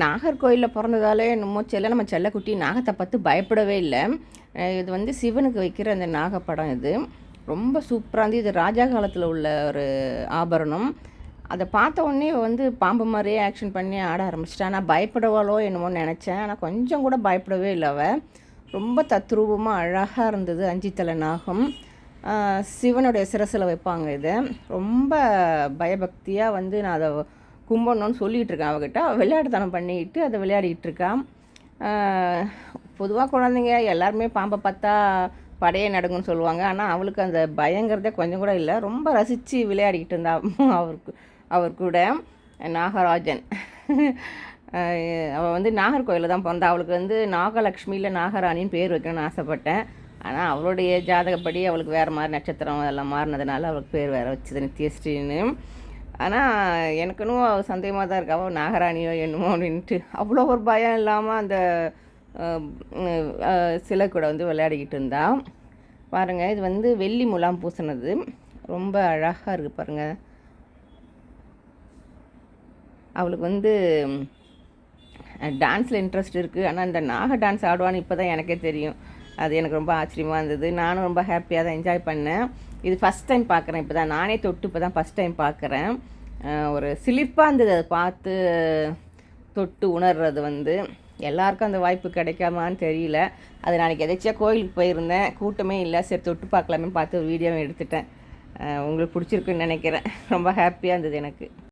நாகர்கோயிலில் பிறந்ததாலே என்னமோ நம்ம செல்லக்குட்டி நாகத்தை பார்த்து பயப்படவே இல்லை. இது வந்து சிவனுக்கு வைக்கிற அந்த நாகப்படம். இது ரொம்ப சூப்பராக இருந்து, இது ராஜா காலத்தில் உள்ள ஒரு ஆபரணம். அதை பார்த்த உடனே வந்து பாம்பு மாதிரியே ஆக்ஷன் பண்ணி ஆட ஆரம்பிச்சிட்டா. நான் பயப்படுவாளோ என்னமோன்னு நினச்சேன். ஆனால் கொஞ்சம் கூட பயப்படவே இல்லை. அவள் ரொம்ப தத்ரூபமாக அழகாக இருந்தது. 5 தலை நாகம் சிவனுடைய சிரசில் வைப்பாங்க. இதை ரொம்ப பயபக்தியாக வந்து நான் அதை கும்பிடணும்னு சொல்லிகிட்டு இருக்கேன். அவகிட்ட விளையாட்டுத்தனம் பண்ணிக்கிட்டு அதை விளையாடிக்கிட்டு இருக்கான். பொதுவாக குழந்தைங்க எல்லாருமே பாம்பை பார்த்தா படையே நடுங்குன்னு சொல்லுவாங்க. ஆனால் அவளுக்கு அந்த பயங்கிறதே கொஞ்சம் கூட இல்லை. ரொம்ப ரசித்து விளையாடிக்கிட்டு இருந்தா அவர் கூட. நாகராஜன் அவள் வந்து நாகர்கோயிலில் தான் பிறந்தா. அவளுக்கு வந்து நாகலக்ஷ்மியில் நாகராணின்னு பேர் வைக்கணும்னு ஆசைப்பட்டேன். ஆனால் அவளுடைய ஜாதகப்படி அவளுக்கு வேறு மாதிரி நட்சத்திரம் அதெல்லாம் மாறினதுனால அவளுக்கு பேர் வேறு வச்சுது நித்யஸ்ரீன்னு. ஆனால் எனக்குன்னு சந்தேகமாக தான் இருக்கு, அவள் நாகராணியோ என்னமோ அப்படின்ட்டு. அவ்வளோ ஒரு பயம் இல்லாமல் அந்த சிலை கூட வந்து விளையாடிக்கிட்டு இருந்தா. பாருங்கள், இது வந்து வெள்ளி முலாம் பூசினது. ரொம்ப அழகாக இருக்குது பாருங்கள். அவளுக்கு வந்து டான்ஸில் இன்ட்ரெஸ்ட் இருக்குது. ஆனால் இந்த நாக டான்ஸ் ஆடுவான்னு இப்போ தான் எனக்கே தெரியும். அது எனக்கு ரொம்ப ஆச்சரியமாக இருந்தது. நானும் ரொம்ப ஹாப்பியாக தான் என்ஜாய் பண்ணேன். இது ஃபஸ்ட் டைம் பார்க்குறேன். இப்போ தான் நானே தொட்டு இப்போ தான் ஃபஸ்ட் டைம் பார்க்குறேன். ஒரு சிலிர்ப்பாக இருந்தது அதை பார்த்து தொட்டு உணர்றது. வந்து எல்லாருக்கும் அந்த வாய்ப்பு கிடைக்காமான்னு தெரியல. அது நாளைக்கு எதாச்சியாக கோயிலுக்கு போயிருந்தேன், கூட்டமே இல்லை. சரி தொட்டு பார்க்கலாமே பார்த்து ஒரு வீடியோவும் எடுத்துட்டேன். உங்களுக்கு பிடிச்சிருக்குன்னு நினைக்கிறேன். ரொம்ப ஹாப்பியாக இருந்தது எனக்கு.